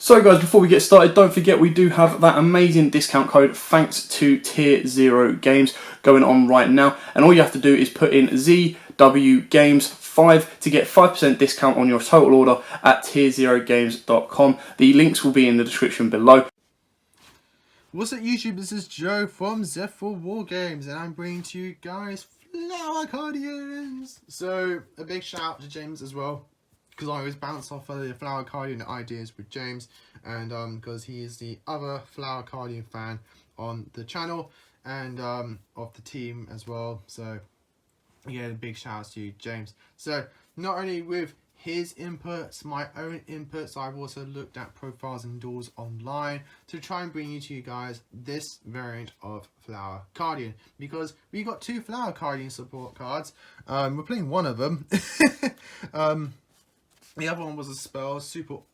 So guys, before we get started, don't forget we do have that amazing discount code thanks to Tier 0 Games going on right now. And all you have to do is put in ZW Games 5 to get 5% discount on your total order at tier0games.com. The links will be in the description below. What's up YouTube, this is Joe from Z4 War Games and I'm bringing to you guys Flower Cardians. So a big shout out to James as well, because I always bounce off of the Flower Cardian ideas with James, and because he is the other Flower Cardian fan on the channel and of the team as well. So yeah, a big shout out to you, James. So not only with his inputs, my own inputs, I've also looked at profiles and duels online to try and bring you guys this variant of Flower Cardian, because we got two Flower Cardian support cards. We're playing one of them. The other one was a spell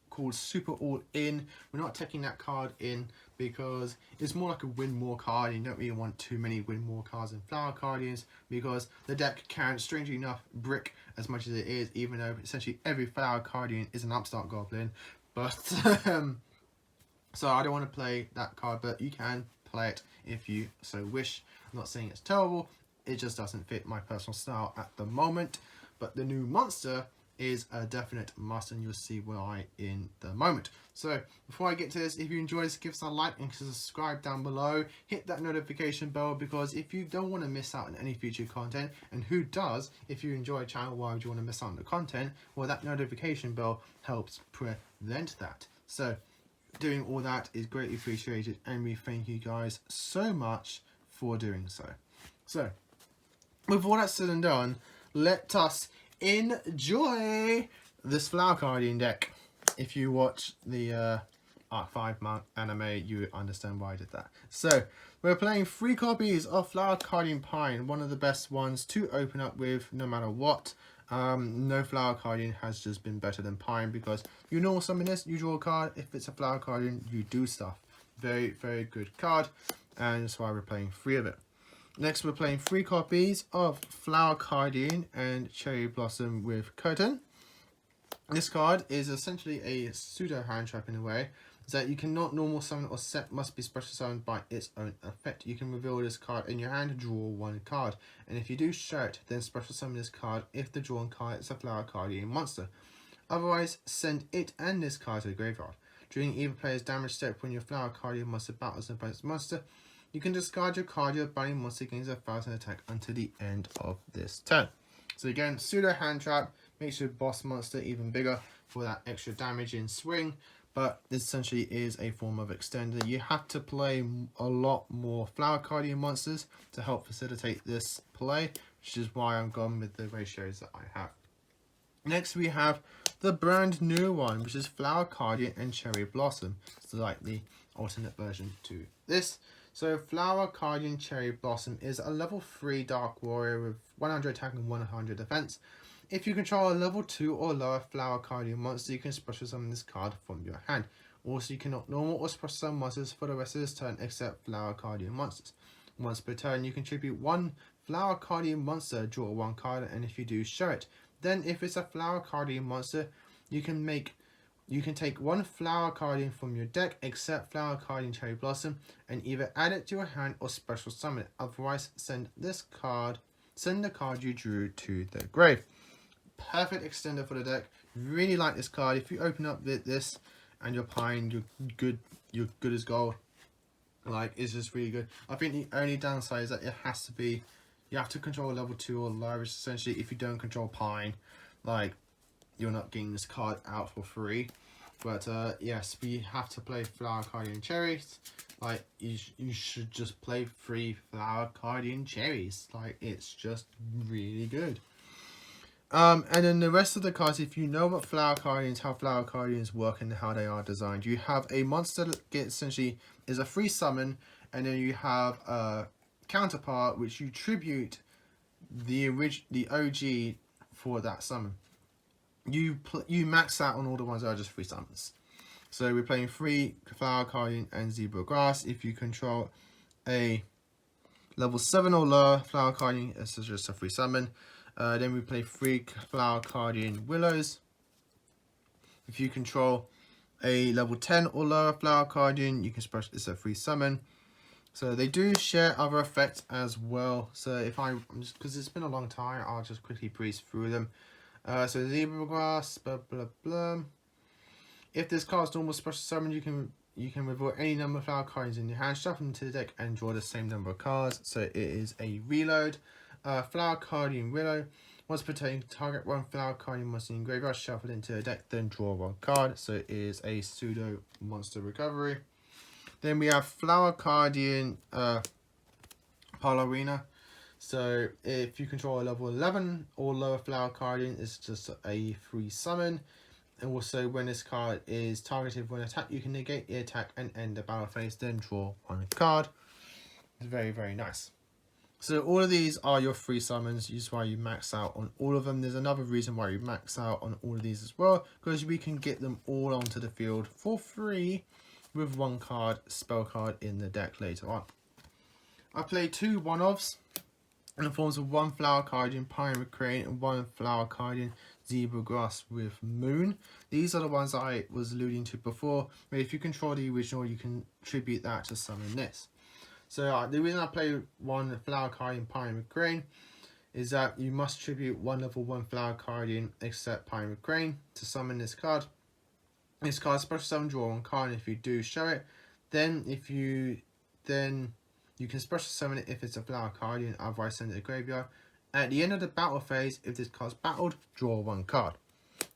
called Super All In. We're not taking that card in because it's more like a win more card. You don't really want too many win more cards in Flower Cardians, because the deck can, strangely enough, brick as much as it is, even though essentially every Flower Cardian is an upstart goblin. But so I don't want to play that card, but you can play it if you so wish. I'm not saying it's terrible, it just doesn't fit my personal style at the moment. But the new monster is a definite must, and you'll see why in the moment. So before I get to this, if you enjoy this, give us a like and subscribe down below. Hit that notification bell, because if you don't want to miss out on any future content, and who does, if you enjoy a channel, why would you want to miss out on the content? Well, that notification bell helps prevent that. So doing all that is greatly appreciated, and we thank you guys so much for doing so. So with all that said and done, let us enjoy this Flower Cardian deck. If you watch the Arc 5 anime, you understand why I did that. So we're playing 3 copies of Flower Cardian Pine, one of the best ones to open up with no matter what. No Flower Cardian has just been better than Pine, because you normal summon this, you draw a card. If it's a Flower Cardian, you do stuff. Very, very good card, and that's why we're playing 3 of it. Next, we're playing 3 copies of Flower Cardian and Cherry Blossom with Curtain. This card is essentially a pseudo hand trap in a way, is that you cannot normal summon or set must be special summoned by its own effect. You can reveal this card in your hand, draw 1 card, and if you do show it, then special summon this card if the drawn card is a Flower Cardian monster. Otherwise, send it and this card to the graveyard. During either player's damage step, when your Flower Cardian monster battles an opponent's monster, you can discard your card. Your binding monster gains a 1,000 attack until the end of this turn. So again, pseudo hand trap makes your boss monster even bigger for that extra damage in swing, but this essentially is a form of extender. You have to play a lot more Flower Cardian monsters to help facilitate this play, which is why I'm gone with the ratios that I have. Next, we have the brand new one, which is Flower Cardian and Cherry Blossom. It's like the alternate version to this. So Flower Cardian Cherry Blossom is a level 3 Dark Warrior with 100 attack and 100 defense. If you control a level 2 or lower Flower Cardian monster, you can special summon this card from your hand. Also, you cannot normal or special summon monsters for the rest of this turn except Flower Cardian monsters. Once per turn, you contribute 1 Flower Cardian monster, draw 1 card, and if you do, show it. Then if it's a Flower Cardian monster, you can take 1 Flower Cardian from your deck except Flower Cardian Cherry Blossom and either add it to your hand or special summon it. Otherwise, send the card you drew to the grave. Perfect extender for the deck. Really like this card. If you open up this and you're Pine, you're good as gold. Like, it's just really good. I think the only downside is that it has to be, you have to control level 2 or lower, which essentially if you don't control Pine, like, you're not getting this card out for free. But yes, we have to play Flower Cardian Cherries. Like, you should just play 3 Flower Cardian Cherries. Like, it's just really good. And then the rest of the cards, if you know what Flower Cardians, how Flower Cardians work and how they are designed, you have a monster that gets essentially is a free summon, and then you have a counterpart which you tribute the OG for that summon. You max out on all the ones that are just free summons. So we're playing 3 Flower Cardian and Zebra Grass. If you control a level 7 or lower Flower Cardian, it's just a free summon. Then we play 3 Flower Cardian Willows. If you control a level 10 or lower flower cardian, you can special, it's a free summon. So they do share other effects as well. So if I'm just, because it's been a long time, I'll just quickly breeze through them. So zebra grass, blah blah blah. If this card's normal special summon, you can reveal any number of flower cards in your hand, shuffle them to the deck, and draw the same number of cards. So it is a reload. Flower cardian reload. Once per turn, target one flower cardian monster in graveyard, shuffle it into the deck, then draw one card. So it is a pseudo monster recovery. Then we have flower cardian Palarina. So if you control a level 11 or lower flower cardian, it's just a free summon. And also when this card is targeted when attack, you can negate the attack and end the battle phase, then draw one card. It's very, very nice. So all of these are your free summons. This is why you max out on all of them. There's another reason why you max out on all of these as well, because we can get them all onto the field for free with one card, spell card in the deck later on. I play two one-offs in the forms of one flower cardian Pyramid Crane and one flower cardian Zebra Grass with Moon. These are the ones I was alluding to before, but if you control the original, you can tribute that to summon this. So the reason I play one flower cardian Pyramid Crane is that you must tribute one level 1 flower cardian except Pyramid Crane to summon this card. This card special summon, draw one card, and if you do show it, then you can special summon it if it's a flower cardian, otherwise send it to the graveyard. At the end of the battle phase, if this card's battled, draw one card.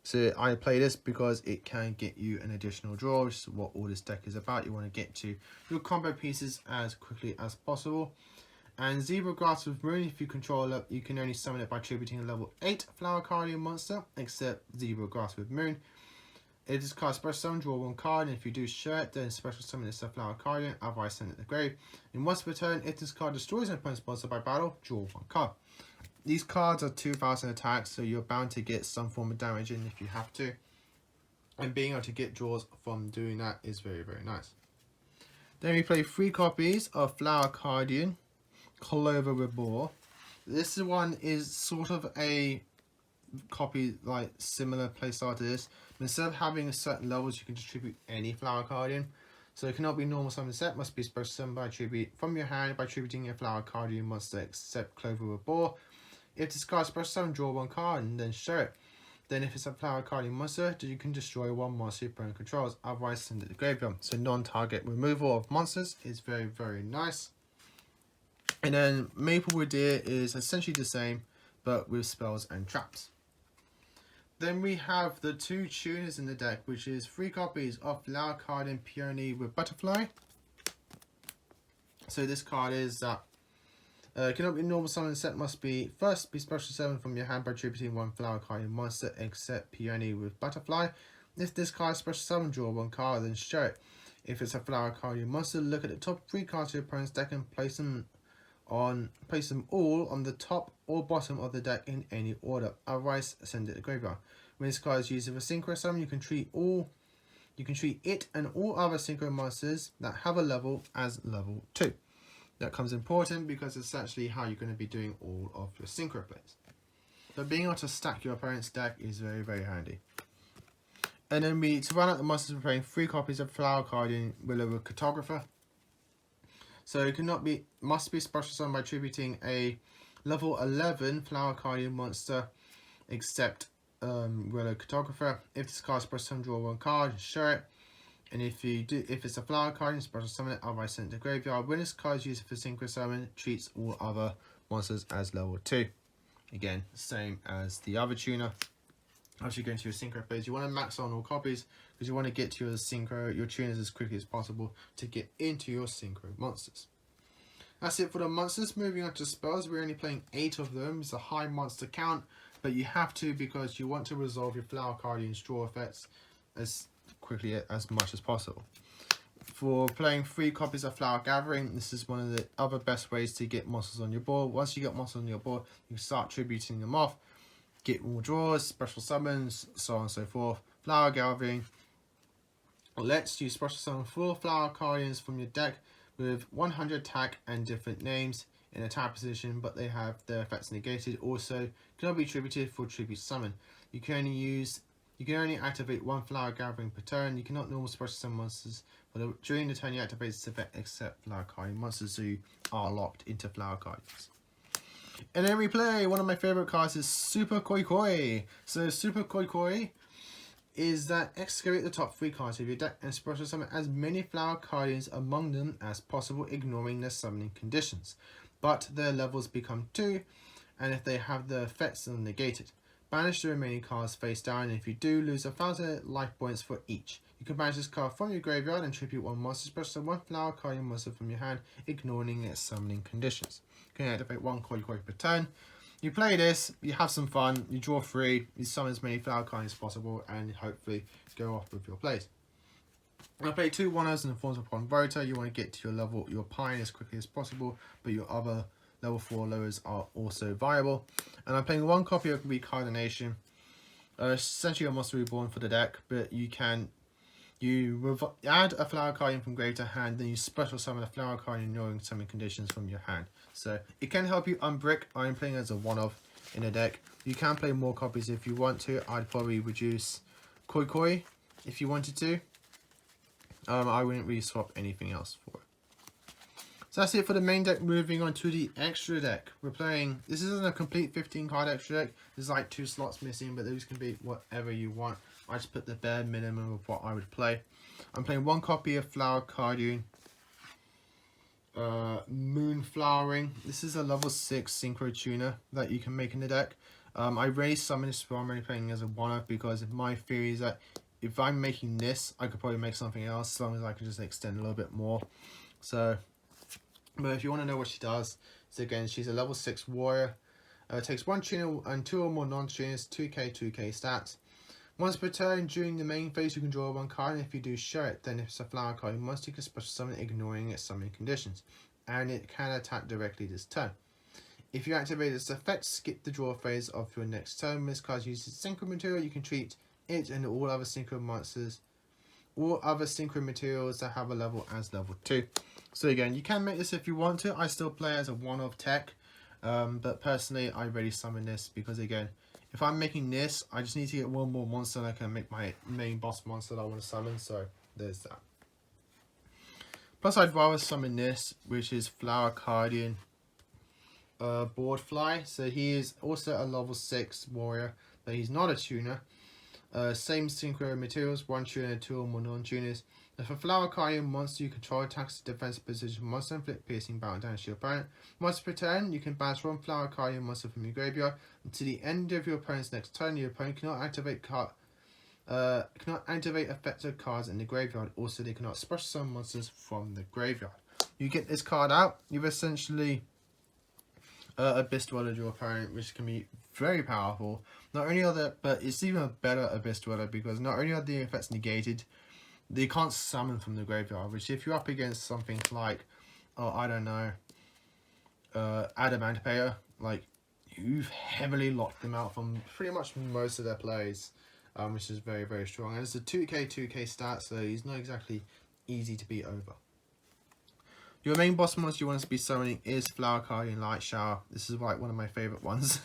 So I play this because it can get you an additional draw, which is what all this deck is about. You want to get to your combo pieces as quickly as possible. And Zebra Grass with Moon, if you control it, you can only summon it by tributing a level 8 flower cardian monster, except Zebra Grass with Moon. If this card special summon, draw one card, and if you do show it, then special summon is a flower cardian, otherwise send it to the grave. And once per turn, if this card destroys an opponent's monster by battle, draw one card. These cards are 2000 attacks, so you're bound to get some form of damage in if you have to. And being able to get draws from doing that is very, very nice. Then we play 3 copies of Flower Cardian, Clover with Boar. This one is sort of a copy, like similar playstyle to this. Instead of having certain levels, you can distribute any Flower Cardian. So it cannot be normal summon set, must be special summon by tribute from your hand by tributing a Flower Cardian monster except Clover with Boar. If this card is special summon, draw one card and then show it. Then if it's a Flower Cardian monster, you can destroy one monster your opponent controls, otherwise send it to the graveyard. So non-target removal of monsters is very, very nice. And then Maplewood Deer is essentially the same, but with spells and traps. Then we have the 2 tuners in the deck, which is 3 copies of Flower Cardian Peony with Butterfly. So this card is that cannot be normal summon set, must be first be special summon from your hand by tributing one Flower Cardian monster except Peony with Butterfly. If this card is special summon, draw one card, then show it. If it's a Flower Cardian monster, look at the top 3 cards of your opponent's deck and place them all on the top or bottom of the deck in any order. Otherwise, send it to the graveyard. When this card is used as a synchro summon, you can treat it and all other synchro monsters that have a level as level 2. That comes important because it's actually how you're going to be doing all of your synchro plays. But being able to stack your opponent's deck is very, very handy. And then to run out the monsters, we're playing 3 copies of Flower Cardian Willow with Cartographer. So it must be special summoned by tributing a level 11 Flower Cardian monster except Willow Cartographer. If this card is special summon, draw one card, show it. And if it's a Flower Cardian, special summon it, otherwise send it to the graveyard. When this card is used for synchro summon, treats all other monsters as level 2. Again, same as the other tuner. After you go into your synchro phase, you want to max on all copies because you want to get to your tuners as quickly as possible to get into your synchro monsters. That's it for the monsters. Moving on to spells, we're only playing 8 of them. It's a high monster count, but you have to because you want to resolve your Flower Cardian's draw effects as quickly as much as possible. For playing 3 copies of Flower Gathering, this is one of the other best ways to get monsters on your board. Once you get monsters on your board, you start tributing them off, get more draws, special summons, so on and so forth. Flower Gathering lets you special summon 4 Flower Cardians from your deck with 100 attack and different names in attack position, but they have their effects negated. Also, cannot be tributed for tribute summon. You can only use You can only activate one flower gathering per turn. You cannot normal special summon monsters during the turn you activate this effect except flower card monsters who are locked into flower cards. And then we play one of my favorite cards is Super Koi Koi. So Super Koi Koi is that excavate the top 3 cards of your deck and special summon as many flower guardians among them as possible, ignoring their summoning conditions. But their levels become 2, and if they have the effects, then negated. Banish the remaining cards face down, and if you do, lose 1,000 life points for each. You can banish this card from your graveyard and tribute one monster, special summon one flower guardian monster from your hand, ignoring its summoning conditions. You can activate one Koi Koi per turn. You play this, you have some fun, you draw 3, you summon as many flower guardians as possible, and hopefully go off with your plays. I play 2 1-0s in the forms of one voter. You want to get to your level, your pine as quickly as possible, but your other level 4 lowers are also viable. And I'm playing 1 copy of Reincarnation. Essentially a monster reborn for the deck, but you can add a flower guardian from grave to hand, then you special summon a flower guardian knowing summon conditions from your hand. So it can help you unbrick. I'm playing as a one-off in a deck. You can play more copies if you want to. I'd probably reduce Koi Koi if you wanted to. I wouldn't really swap anything else for it. So that's it for the main deck. Moving on to the extra deck. We're playing, this isn't a complete 15 card extra deck. There's like 2 slots missing, but those can be whatever you want. I just put the bare minimum of what I would play. I'm playing 1 copy of Flower Cardian. Moonflowering. This is a level 6 synchro tuner that you can make in the deck. I really summon this, but I'm only playing as a one-off because my theory is that if I'm making this, I could probably make something else as long as I can just extend a little bit more. So, but if you want to know what she does, so again, she's a level 6 warrior. Takes 1 tuner and 2 or more non-tuners, 2k, 2k stats. Once per turn, during the main phase, you can draw 1 card, and if you do show it, then if it's a flower card, you must take a special summon ignoring its summoning conditions, and it can attack directly this turn. If you activate its effect, skip the draw phase of your next turn. When this card uses synchro material, you can treat it and all other synchro monsters, all other synchro materials that have a level as level 2. So again, you can make this if you want to. I still play as a one-off tech, but personally, I really summon this because again, if I'm making this, I just need to get 1 more monster and I can make my main boss monster that I want to summon, so there's that. Plus, I'd rather summon this, which is Flower Cardian Boardfly. So he is also a level 6 warrior, but he's not a tuner. Same synchro materials, 1 tuner, 2 or more non-tuners. If a Flower Cardian monster you control attacks the defensive position monster, inflict piercing bound damage to your opponent. Once per turn, you can banish 1 Flower Cardian monster from your graveyard. Until the end of your opponent's next turn, your opponent cannot activate effective cards in the graveyard. Also, they cannot special summon monsters from the graveyard. You get this card out, you've essentially Abyss Dweller your opponent, which can be very powerful. Not only are that, but it's even a better Abyss Dweller because not only are the effects negated, they can't summon from the graveyard, which if you're up against something like, oh, I don't know, Adamantipator, like, you've heavily locked them out from pretty much most of their plays, which is very, very strong. And it's a 2k stat, so he's not exactly easy to beat over. Your main boss monster you want to be summoning is Flower Cardian Light Shower. This is like one of my favourite ones.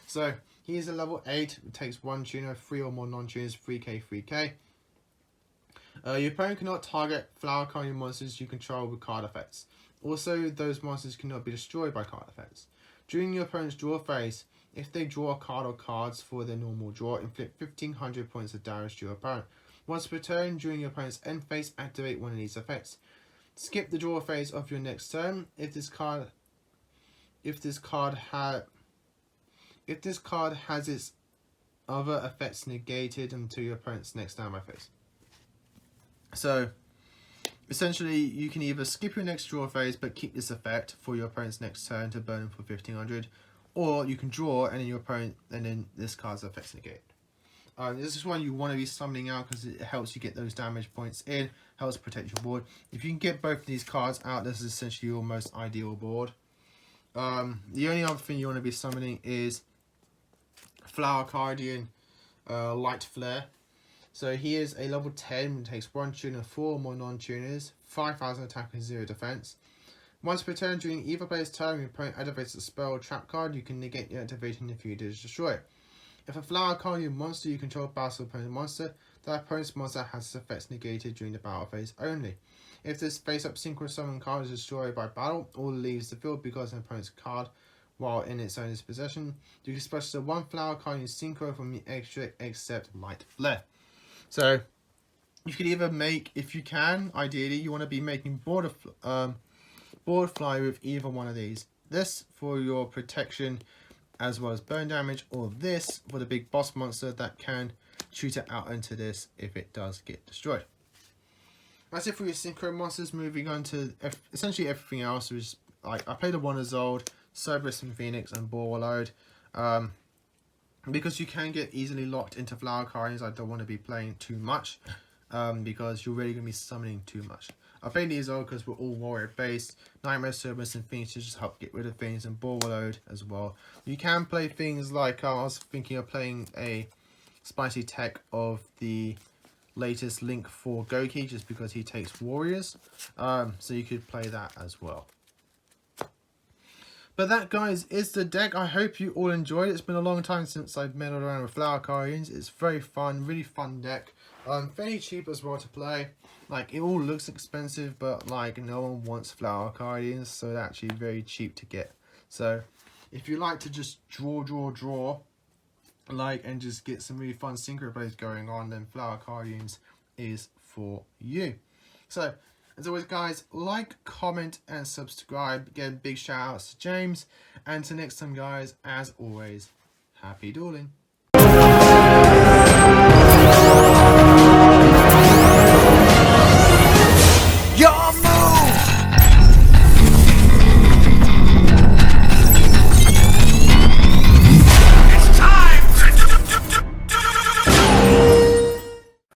So, he is a level 8, it takes 1 tuner, 3 or more non-tuners, 3k. Your opponent cannot target Flower Cardian monsters you control with card effects. Also, those monsters cannot be destroyed by card effects. During your opponent's draw phase, if they draw a card or cards for their normal draw, inflict 1500 points of damage to your opponent. Once per turn, during your opponent's end phase, activate one of these effects. Skip the draw phase of your next turn. If this card has its other effects negated until your opponent's next standby phase. So, essentially, you can either skip your next draw phase but keep this effect for your opponent's next turn to burn him for 1500, or you can draw and then this card's effects negate. This is one you want to be summoning out because it helps you get those damage points in, helps protect your board. If you can get both of these cards out, this is essentially your most ideal board. The only other thing you want to be summoning is Flower Cardian Light Flare. So he is a level 10, takes 1 tuner, 4 more non-tuners, 5000 attack and 0 defense. Once per turn, during either player's turn, your opponent activates a spell or trap card, you can negate the activation if you destroy it. If a Flower Guardian monster you control battles an opponent's monster, that opponent's monster has its effects negated during the battle phase only. If this face-up synchro summon card is destroyed by battle or leaves the field because an opponent's card while in its owner's possession, you can special one Flower Guardian synchro from the extra except Light Flare. So you could either make, if you can, ideally you want to be making board fly with either one of these. This for your protection as well as burn damage, or this for the big boss monster that can shoot it out into this if it does get destroyed. That's it for your synchro monsters. Moving on to essentially everything else, which like I played the Wonderzold, Cerberus and Phoenix and Borload. Because you can get easily locked into Flower Guardians, I don't want to be playing too much because you're really going to be summoning too much. I played these all because we're all warrior based. Nightmare, Cerberus and Phoenix to just help get rid of things, and Borload as well. You can play things like, I was thinking of playing a spicy tech of the latest Link for Goki just because he takes warriors, so you could play that as well. But that, guys, is the deck. I hope you all enjoyed it. It's been a long time since I've meddled around with Flower Guardians. It's very fun, really fun deck. Very cheap as well to play. Like, it all looks expensive, but like no one wants Flower Guardians, so they're actually very cheap to get. So if you like to just draw, like, and just get some really fun synchro plays going on, then Flower Guardians is for you. So as always, guys, like, comment and subscribe. Again, big shout outs to James, and till next time, guys, as always, happy dueling.